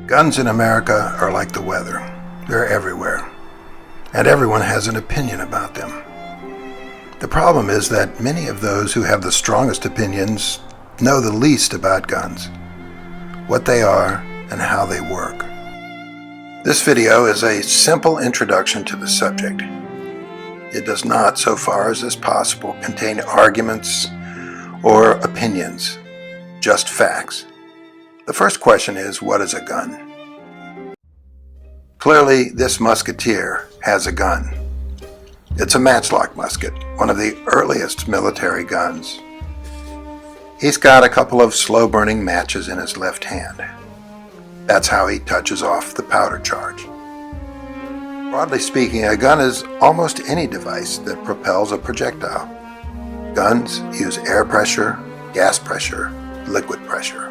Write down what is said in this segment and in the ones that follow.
Guns in America are like the weather. They're everywhere, and everyone has an opinion about them. The problem is that many of those who have the strongest opinions know the least about guns, what they are, and how they work. This video is a simple introduction to the subject. It does not, so far as is possible, contain arguments or opinions, just facts. The first question is, what is a gun? Clearly, this musketeer has a gun. It's a matchlock musket, one of the earliest military guns. He's got a couple of slow-burning matches in his left hand. That's how he touches off the powder charge. Broadly speaking, a gun is almost any device that propels a projectile. Guns use air pressure, gas pressure, liquid pressure.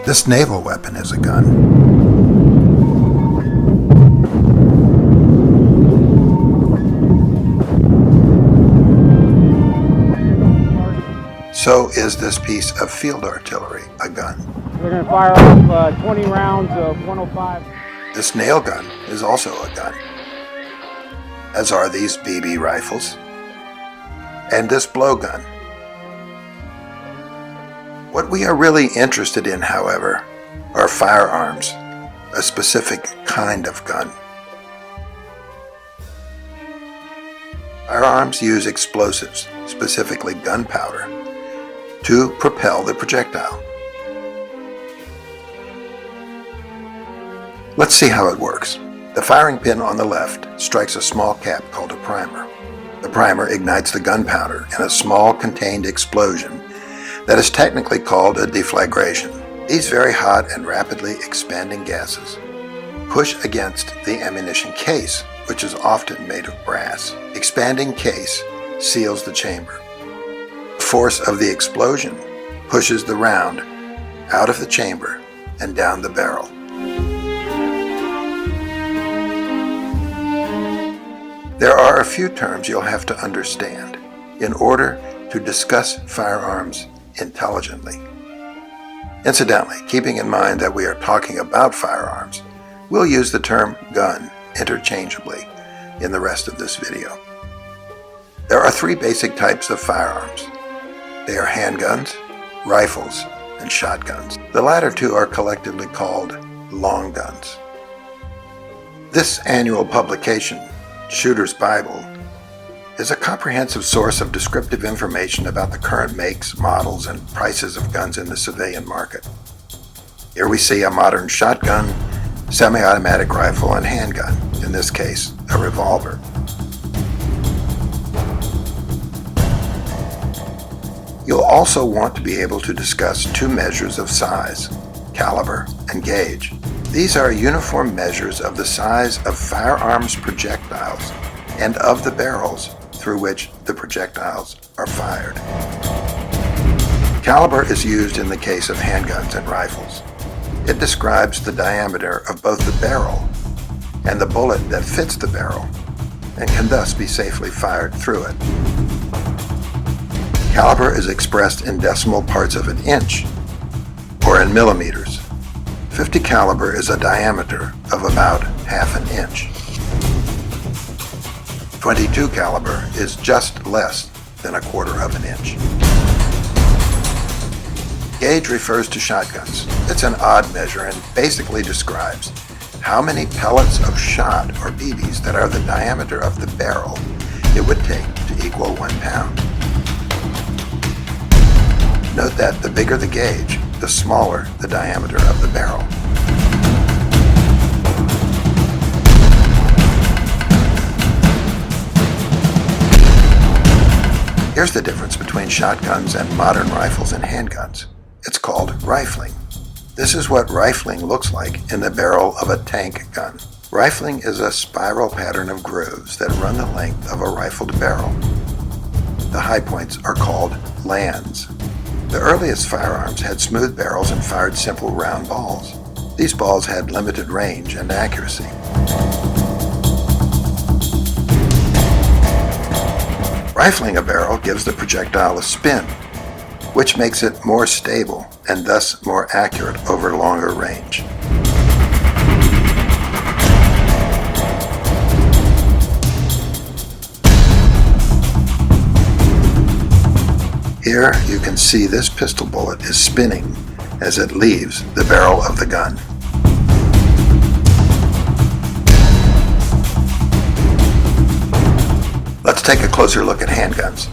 This naval weapon is a gun. So is this piece of field artillery a gun? We're going to fire off 20 rounds of 105. This nail gun is also a gun, as are these BB rifles and this blowgun. What we are really interested in, however, are firearms, a specific kind of gun. Firearms use explosives, specifically gunpowder, to propel the projectile. Let's see how it works. The firing pin on the left strikes a small cap called a primer. The primer ignites the gunpowder in a small contained explosion that is technically called a deflagration. These very hot and rapidly expanding gases push against the ammunition case, which is often made of brass. Expanding case seals the chamber. The force of the explosion pushes the round out of the chamber and down the barrel. There are a few terms you'll have to understand in order to discuss firearms intelligently. Incidentally, keeping in mind that we are talking about firearms, we'll use the term gun interchangeably in the rest of this video. There are three basic types of firearms. They are handguns, rifles, and shotguns. The latter two are collectively called long guns. This annual publication, Shooter's Bible, is a comprehensive source of descriptive information about the current makes, models, and prices of guns in the civilian market. Here we see a modern shotgun, semi-automatic rifle, and handgun, in this case, a revolver. You'll also want to be able to discuss two measures of size, caliber and gauge. These are uniform measures of the size of firearms projectiles and of the barrels through which the projectiles are fired. Caliber is used in the case of handguns and rifles. It describes the diameter of both the barrel and the bullet that fits the barrel and can thus be safely fired through it. Caliber is expressed in decimal parts of an inch or in millimeters. 50 caliber is a diameter of about half an inch. 22 caliber is just less than a quarter of an inch. Gauge refers to shotguns. It's an odd measure and basically describes how many pellets of shot or BBs that are the diameter of the barrel it would take to equal 1 pound. Note that the bigger the gauge, the smaller the diameter of the barrel. Here's the difference between shotguns and modern rifles and handguns. It's called rifling. This is what rifling looks like in the barrel of a tank gun. Rifling is a spiral pattern of grooves that run the length of a rifled barrel. The high points are called lands. The earliest firearms had smooth barrels and fired simple round balls. These balls had limited range and accuracy. Rifling a barrel gives the projectile a spin. which makes it more stable and thus more accurate over longer range. Here you can see this pistol bullet is spinning as it leaves the barrel of the gun. Let's take a closer look at handguns.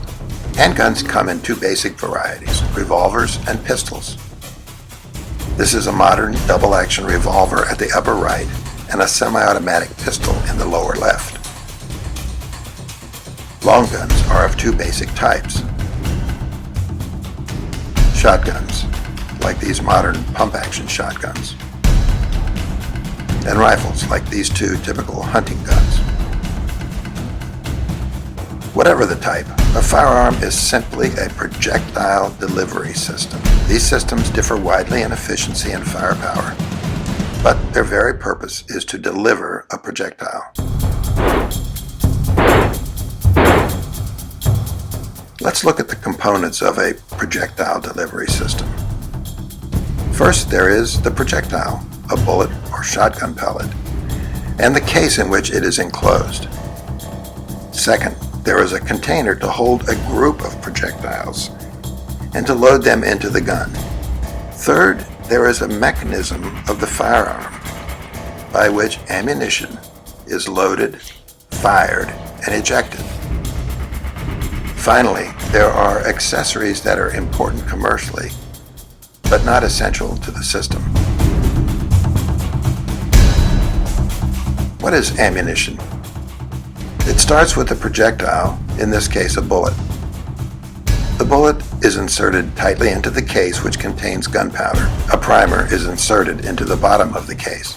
Handguns come in two basic varieties, revolvers and pistols. This is a modern double-action revolver at the upper right and a semi-automatic pistol in the lower left. Long guns are of two basic types. Shotguns, like these modern pump-action shotguns, and rifles, like these two typical hunting guns. Whatever the type, a firearm is simply a projectile delivery system. These systems differ widely in efficiency and firepower, but their very purpose is to deliver a projectile. Let's look at the components of a projectile delivery system. First, there is the projectile, a bullet or shotgun pellet, and the case in which it is enclosed. Second, there is a container to hold a group of projectiles and to load them into the gun. Third, there is a mechanism of the firearm by which ammunition is loaded, fired, and ejected. Finally, there are accessories that are important commercially, but not essential to the system. What is ammunition? It starts with a projectile, in this case a bullet. The bullet is inserted tightly into the case which contains gunpowder. A primer is inserted into the bottom of the case.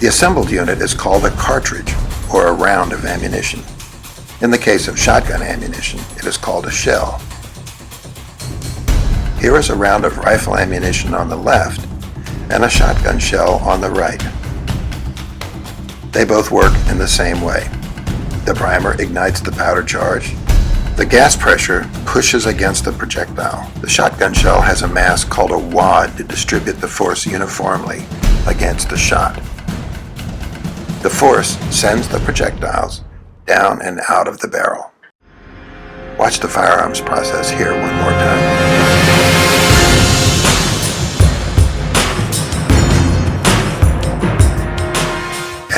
The assembled unit is called a cartridge, or a round of ammunition. In the case of shotgun ammunition, it is called a shell. Here is a round of rifle ammunition on the left and a shotgun shell on the right. They both work in the same way. The primer ignites the powder charge. The gas pressure pushes against the projectile. The shotgun shell has a mass called a wad to distribute the force uniformly against the shot. The force sends the projectiles down and out of the barrel. Watch the firearms process here one more time.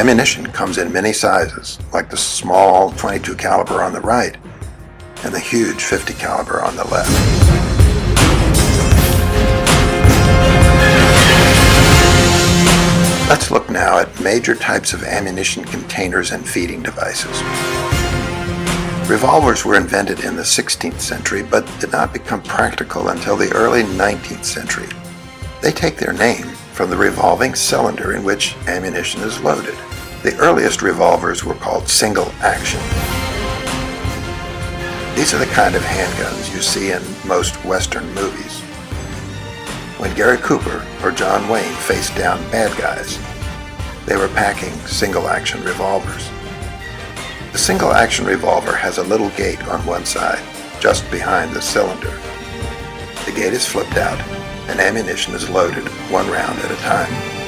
Ammunition comes in many sizes, like the small .22 caliber on the right and the huge .50 caliber on the left. Let's look now at major types of ammunition containers and feeding devices. Revolvers were invented in the 16th century, but did not become practical until the early 19th century. They take their name from the revolving cylinder in which ammunition is loaded. The earliest revolvers were called single action. These are the kind of handguns you see in most Western movies. When Gary Cooper or John Wayne faced down bad guys, they were packing single-action revolvers. The single-action revolver has a little gate on one side, just behind the cylinder. The gate is flipped out, and ammunition is loaded one round at a time.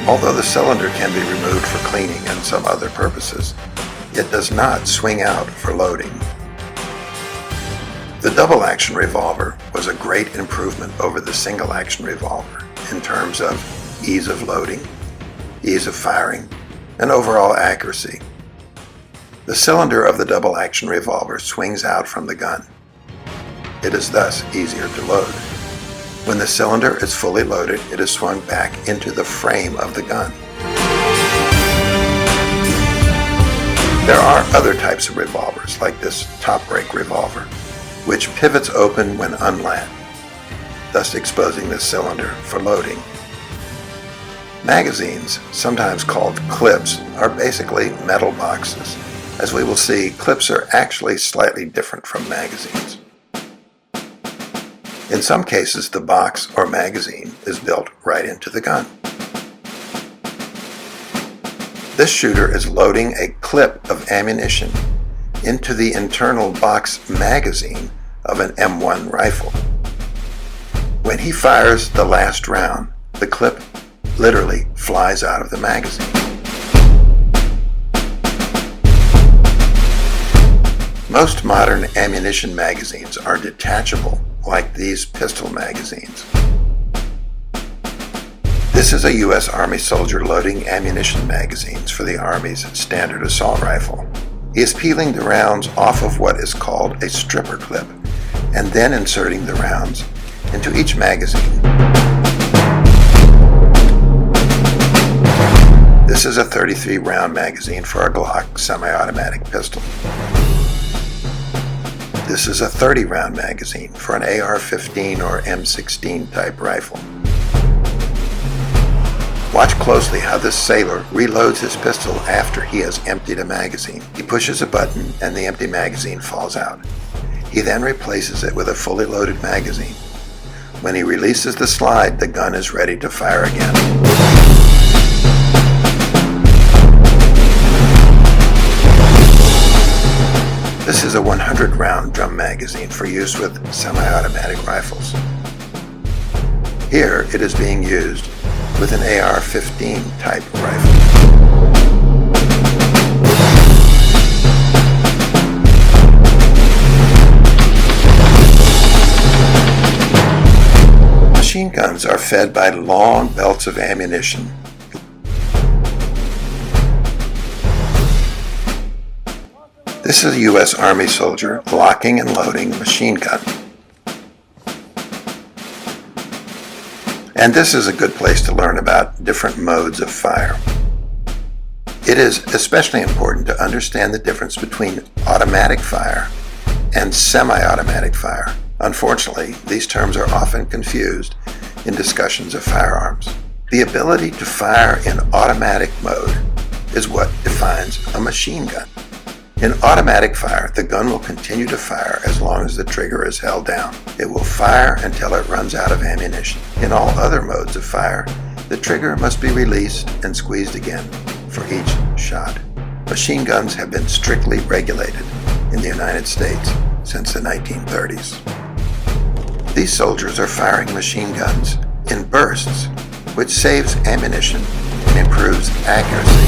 Although the cylinder can be removed for cleaning and some other purposes, it does not swing out for loading. The double-action revolver was a great improvement over the single-action revolver in terms of ease of loading, ease of firing, and overall accuracy. The cylinder of the double-action revolver swings out from the gun. It is thus easier to load. When the cylinder is fully loaded, it is swung back into the frame of the gun. There are other types of revolvers, like this top-break revolver, which pivots open when unlapped, thus exposing the cylinder for loading. Magazines, sometimes called clips, are basically metal boxes. As we will see, clips are actually slightly different from magazines. In some cases, the box or magazine is built right into the gun. This shooter is loading a clip of ammunition into the internal box magazine of an M1 rifle. When he fires the last round, the clip literally flies out of the magazine. Most modern ammunition magazines are detachable, like these pistol magazines. This is a U.S. Army soldier loading ammunition magazines for the Army's standard assault rifle. He is peeling the rounds off of what is called a stripper clip, and then inserting the rounds into each magazine. This is a 33-round magazine for a Glock semi-automatic pistol. This is a 30-round magazine for an AR-15 or M16 type rifle. Watch closely how this sailor reloads his pistol after he has emptied a magazine. He pushes a button and the empty magazine falls out. He then replaces it with a fully loaded magazine. When he releases the slide, the gun is ready to fire again. This is a 100-round drum magazine for use with semi-automatic rifles. Here it is being used with an AR-15 type rifle. Machine guns are fed by long belts of ammunition. This is a U.S. Army soldier locking and loading a machine gun. And this is a good place to learn about different modes of fire. It is especially important to understand the difference between automatic fire and semi-automatic fire. Unfortunately, these terms are often confused in discussions of firearms. The ability to fire in automatic mode is what defines a machine gun. In automatic fire, the gun will continue to fire as long as the trigger is held down. It will fire until it runs out of ammunition. In all other modes of fire, the trigger must be released and squeezed again for each shot. Machine guns have been strictly regulated in the United States since the 1930s. These soldiers are firing machine guns in bursts, which saves ammunition and improves accuracy.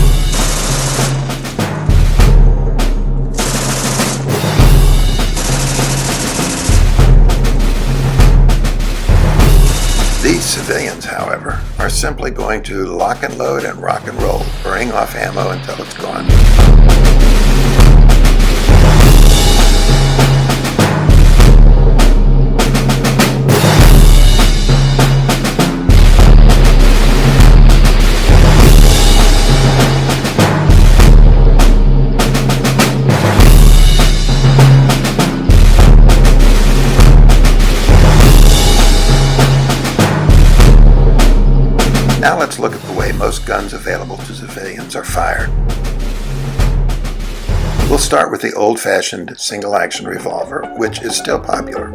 These civilians, however, are simply going to lock and load and rock and roll, burning off ammo until it's gone. Now let's look at the way most guns available to civilians are fired. We'll start with the old-fashioned single-action revolver, which is still popular.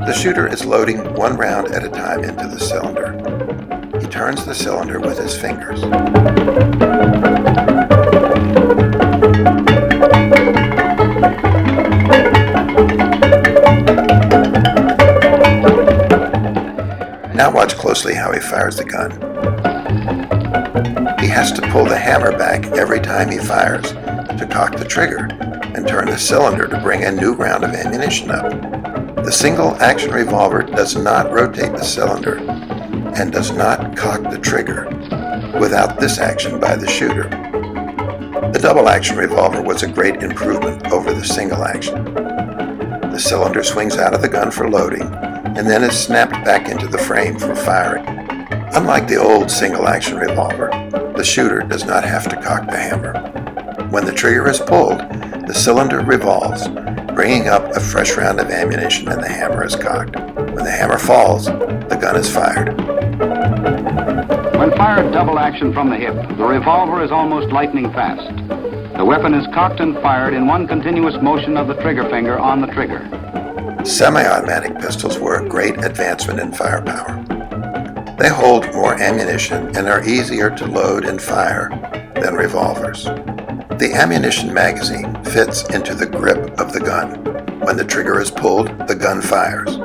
The shooter is loading one round at a time into the cylinder. He turns the cylinder with his fingers. Now watch closely how he fires the gun. He has to pull the hammer back every time he fires to cock the trigger and turn the cylinder to bring a new round of ammunition up. The single-action revolver does not rotate the cylinder and does not cock the trigger without this action by the shooter. The double-action revolver was a great improvement over the single-action. The cylinder swings out of the gun for loading and then is snapped back into the frame for firing. Unlike the old single-action revolver, the shooter does not have to cock the hammer. When the trigger is pulled, the cylinder revolves, bringing up a fresh round of ammunition and the hammer is cocked. When the hammer falls, the gun is fired. When fired double action from the hip, the revolver is almost lightning fast. The weapon is cocked and fired in one continuous motion of the trigger finger on the trigger. Semi-automatic pistols were a great advancement in firepower. They hold more ammunition and are easier to load and fire than revolvers. The ammunition magazine fits into the grip of the gun. When the trigger is pulled, the gun fires.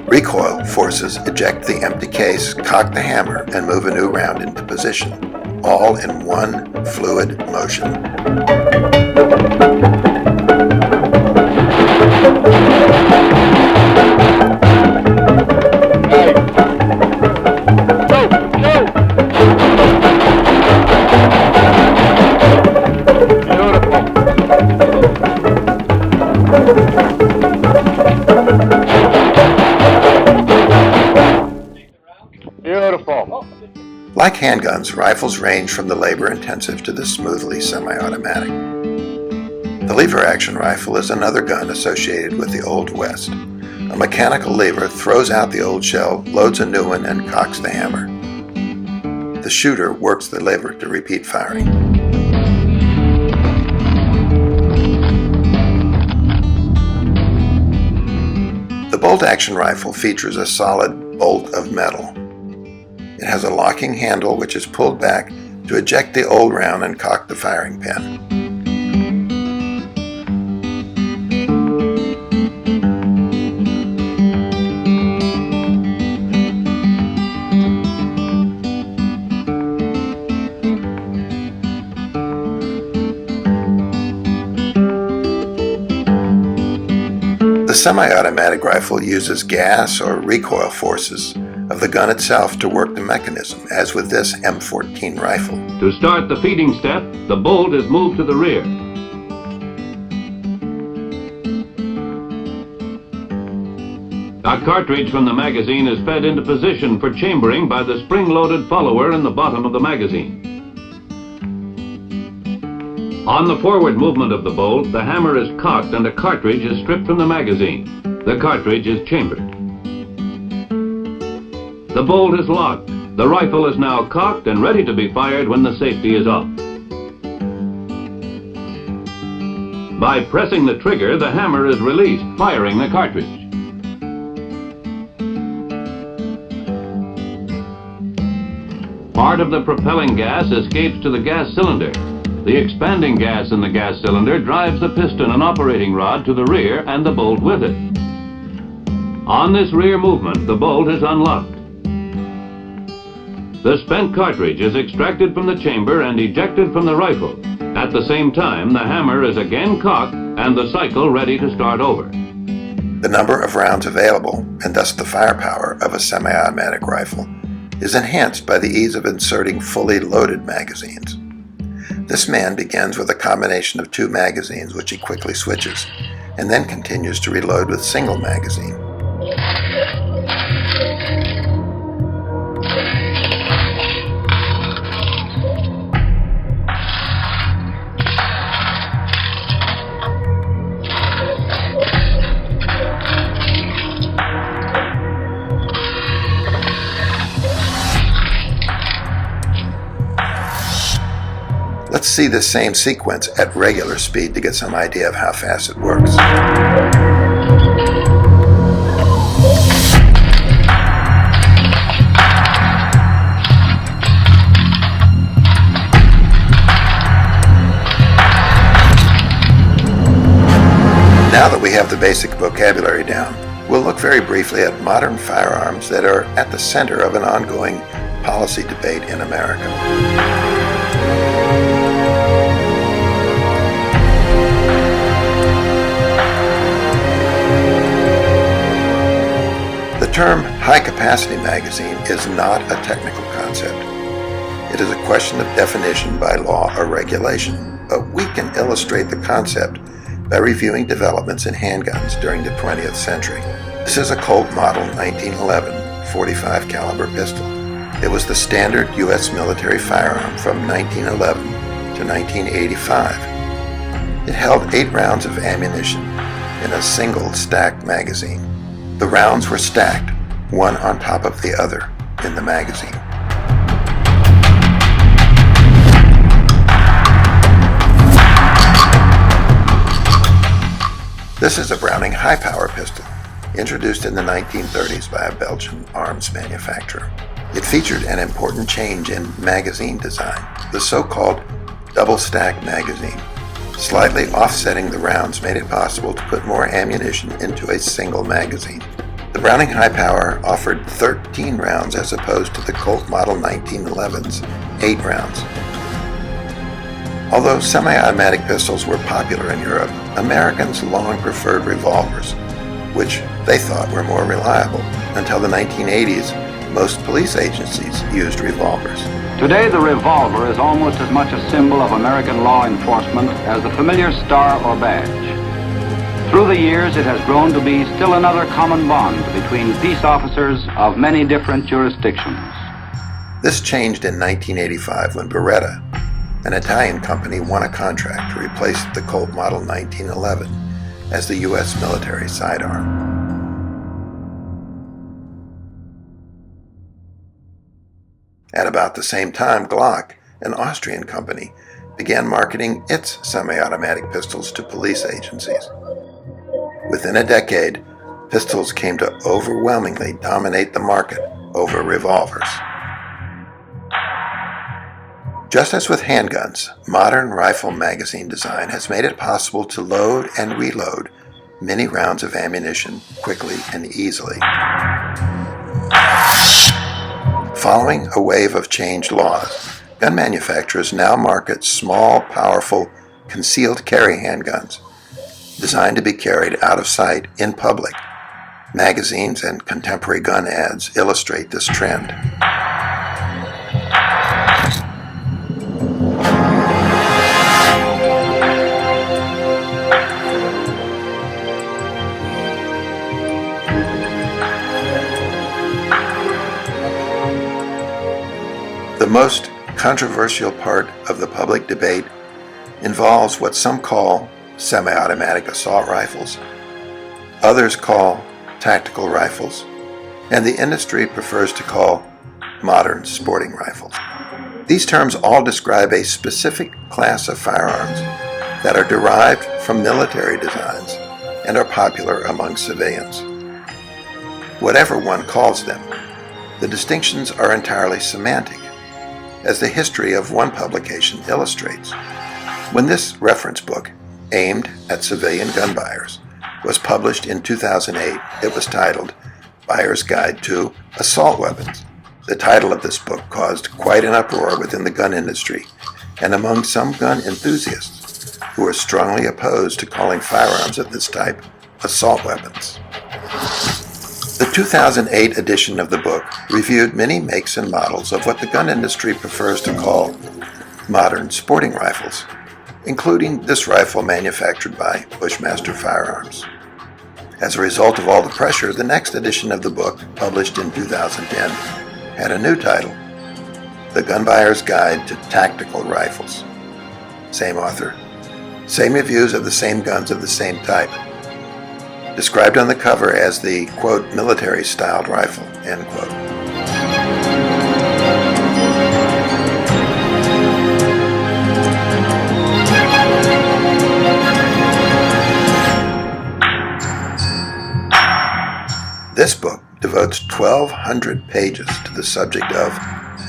Recoil forces eject the empty case, cock the hammer, and move a new round into position, all in one fluid motion. Beautiful. Like handguns, rifles range from the labor-intensive to the smoothly semi-automatic. The lever-action rifle is another gun associated with the Old West. A mechanical lever throws out the old shell, loads a new one, and cocks the hammer. The shooter works the lever to repeat firing. The bolt-action rifle features a solid bolt of metal. It has a locking handle which is pulled back to eject the old round and cock the firing pin. The semi-automatic rifle uses gas or recoil forces of the gun itself to work the mechanism, as with this M14 rifle. To start the feeding step, the bolt is moved to the rear. A cartridge from the magazine is fed into position for chambering by the spring-loaded follower in the bottom of the magazine. On the forward movement of the bolt, the hammer is cocked and a cartridge is stripped from the magazine. The cartridge is chambered. The bolt is locked. The rifle is now cocked and ready to be fired when the safety is off. By pressing the trigger, the hammer is released, firing the cartridge. Part of the propelling gas escapes to the gas cylinder. The expanding gas in the gas cylinder drives the piston and operating rod to the rear and the bolt with it. On this rear movement, the bolt is unlocked. The spent cartridge is extracted from the chamber and ejected from the rifle. At the same time, the hammer is again cocked and the cycle ready to start over. The number of rounds available, and thus the firepower of a semi-automatic rifle, is enhanced by the ease of inserting fully loaded magazines. This man begins with a combination of two magazines, which he quickly switches, and then continues to reload with single magazine. Let's see this same sequence at regular speed to get some idea of how fast it works. Now that we have the basic vocabulary down, we'll look very briefly at modern firearms that are at the center of an ongoing policy debate in America. The term high-capacity magazine is not a technical concept. It is a question of definition by law or regulation, but we can illustrate the concept by reviewing developments in handguns during the 20th century. This is a Colt Model 1911 45 caliber pistol. It was the standard U.S. military firearm from 1911 to 1985. It held 8 rounds of ammunition in a single stacked magazine. The rounds were stacked, one on top of the other, in the magazine. This is a Browning high-power pistol, introduced in the 1930s by a Belgian arms manufacturer. It featured an important change in magazine design, the so-called double-stack magazine. Slightly offsetting the rounds made it possible to put more ammunition into a single magazine. The Browning High Power offered 13 rounds as opposed to the Colt Model 1911's 8 rounds. Although semi-automatic pistols were popular in Europe, Americans long preferred revolvers, which they thought were more reliable. Until the 1980s, most police agencies used revolvers. Today, the revolver is almost as much a symbol of American law enforcement as the familiar star or badge. Through the years, it has grown to be still another common bond between peace officers of many different jurisdictions. This changed in 1985 when Beretta, an Italian company, won a contract to replace the Colt Model 1911 as the U.S. military sidearm. At about the same time, Glock, an Austrian company, began marketing its semi-automatic pistols to police agencies. Within a decade, pistols came to overwhelmingly dominate the market over revolvers. Just as with handguns, modern rifle magazine design has made it possible to load and reload many rounds of ammunition quickly and easily. Following a wave of changed laws, gun manufacturers now market small, powerful, concealed carry handguns designed to be carried out of sight in public. Magazines and contemporary gun ads illustrate this trend. The most controversial part of the public debate involves what some call semi-automatic assault rifles, others call tactical rifles, and the industry prefers to call modern sporting rifles. These terms all describe a specific class of firearms that are derived from military designs and are popular among civilians. Whatever one calls them, the distinctions are entirely semantic, as the history of one publication illustrates. When this reference book, aimed at civilian gun buyers, was published in 2008, it was titled Buyer's Guide to Assault Weapons. The title of this book caused quite an uproar within the gun industry and among some gun enthusiasts who are strongly opposed to calling firearms of this type assault weapons. The 2008 edition of the book reviewed many makes and models of what the gun industry prefers to call modern sporting rifles, including this rifle manufactured by Bushmaster Firearms. As a result of all the pressure, the next edition of the book, published in 2010, had a new title, The Gun Buyer's Guide to Tactical Rifles. Same author, same reviews of the same guns of the same type. Described on the cover as the, quote, military-styled rifle, end quote. This book devotes 1,200 pages to the subject of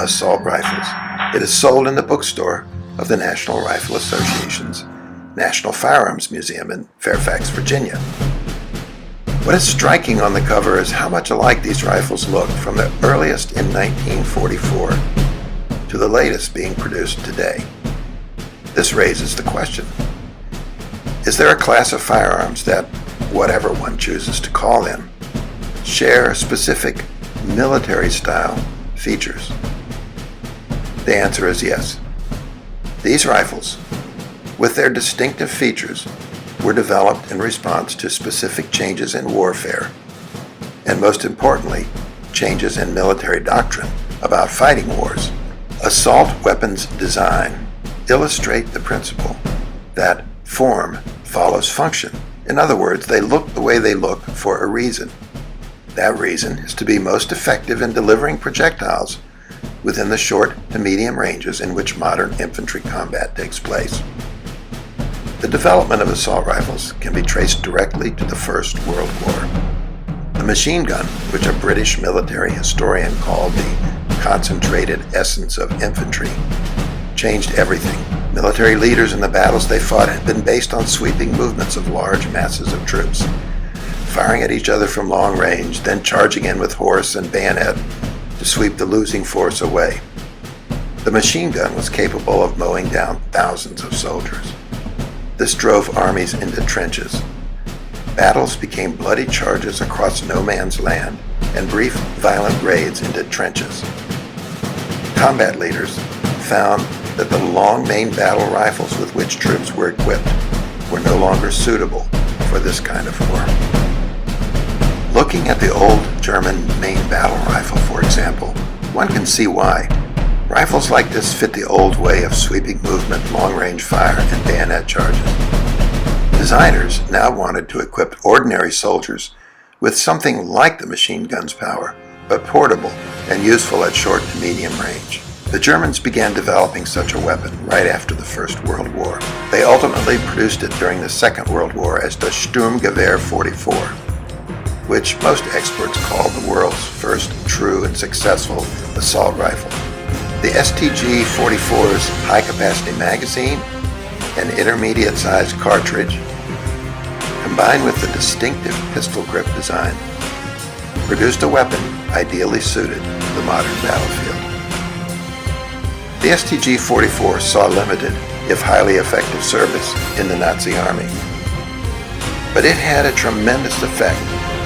assault rifles. It is sold in the bookstore of the National Rifle Association's National Firearms Museum in Fairfax, Virginia. What is striking on the cover is how much alike these rifles look, from the earliest in 1944 to the latest being produced today. This raises the question, is there a class of firearms that, whatever one chooses to call them, share specific military-style features? The answer is yes. These rifles, with their distinctive features, were developed in response to specific changes in warfare, and most importantly, changes in military doctrine about fighting wars. Assault weapons design illustrate the principle that form follows function. In other words, they look the way they look for a reason. That reason is to be most effective in delivering projectiles within the short to medium ranges in which modern infantry combat takes place. The development of assault rifles can be traced directly to the First World War. The machine gun, which a British military historian called the concentrated essence of infantry, changed everything. Military leaders in the battles they fought had been based on sweeping movements of large masses of troops, firing at each other from long range, then charging in with horse and bayonet to sweep the losing force away. The machine gun was capable of mowing down thousands of soldiers. This drove armies into trenches. Battles became bloody charges across no man's land and brief, violent raids into trenches. Combat leaders found that the long main battle rifles with which troops were equipped were no longer suitable for this kind of war. Looking at the old German main battle rifle, for example, one can see why. Rifles like this fit the old way of sweeping movement, long-range fire, and bayonet charges. Designers now wanted to equip ordinary soldiers with something like the machine gun's power, but portable and useful at short to medium range. The Germans began developing such a weapon right after the First World War. They ultimately produced it during the Second World War as the Sturmgewehr 44, which most experts call the world's first true and successful assault rifle. The STG-44's high-capacity magazine and intermediate-sized cartridge, combined with the distinctive pistol grip design, produced a weapon ideally suited to the modern battlefield. The STG-44 saw limited, if highly effective, service in the Nazi army. But it had a tremendous effect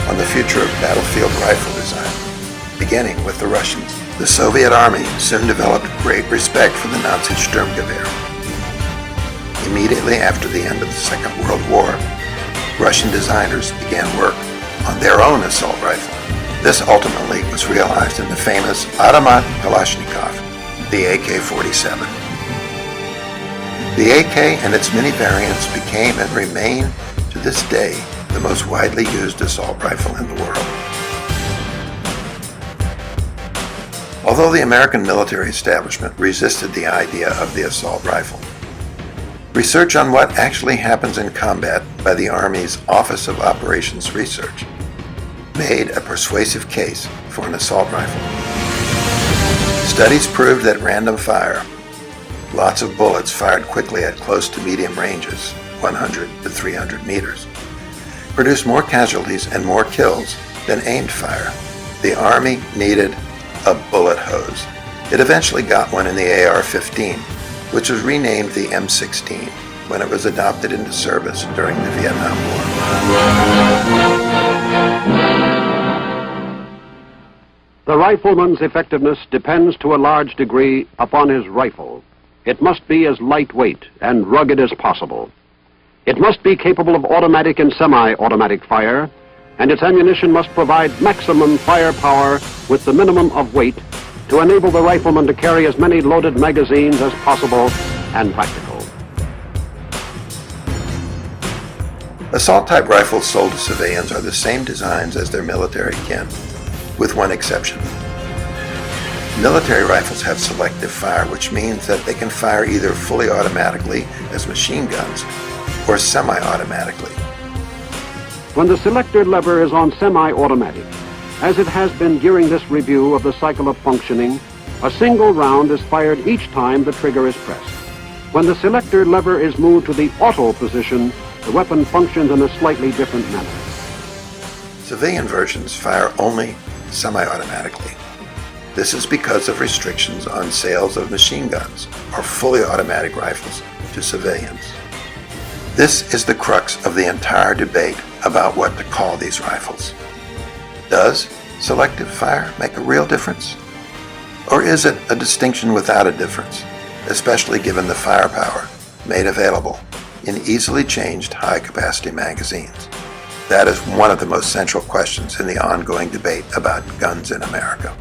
on the future of battlefield rifle design, beginning with the Russians. The Soviet army soon developed great respect for the Nazi Sturmgewehr. Immediately after the end of the Second World War, Russian designers began work on their own assault rifle. This ultimately was realized in the famous Automat Kalashnikov, the AK-47. The AK and its many variants became and remain to this day the most widely used assault rifle in the world. Although the American military establishment resisted the idea of the assault rifle, research on what actually happens in combat by the Army's Office of Operations Research made a persuasive case for an assault rifle. Studies proved that random fire, lots of bullets fired quickly at close to medium ranges, 100 to 300 meters, produced more casualties and more kills than aimed fire. The Army needed a bullet hose. It eventually got one in the AR-15, which was renamed the M16 when it was adopted into service during the Vietnam War. The rifleman's effectiveness depends to a large degree upon his rifle. It must be as lightweight and rugged as possible. It must be capable of automatic and semi-automatic fire, and its ammunition must provide maximum firepower with the minimum of weight to enable the rifleman to carry as many loaded magazines as possible and practical. Assault-type rifles sold to civilians are the same designs as their military kin, with one exception. Military rifles have selective fire, which means that they can fire either fully automatically as machine guns or semi-automatically. When the selector lever is on semi-automatic, as it has been during this review of the cycle of functioning, a single round is fired each time the trigger is pressed. When the selector lever is moved to the auto position, the weapon functions in a slightly different manner. Civilian versions fire only semi-automatically. This is because of restrictions on sales of machine guns or fully automatic rifles to civilians. This is the crux of the entire debate about what to call these rifles. Does selective fire make a real difference? Or is it a distinction without a difference, especially given the firepower made available in easily changed high-capacity magazines? That is one of the most central questions in the ongoing debate about guns in America.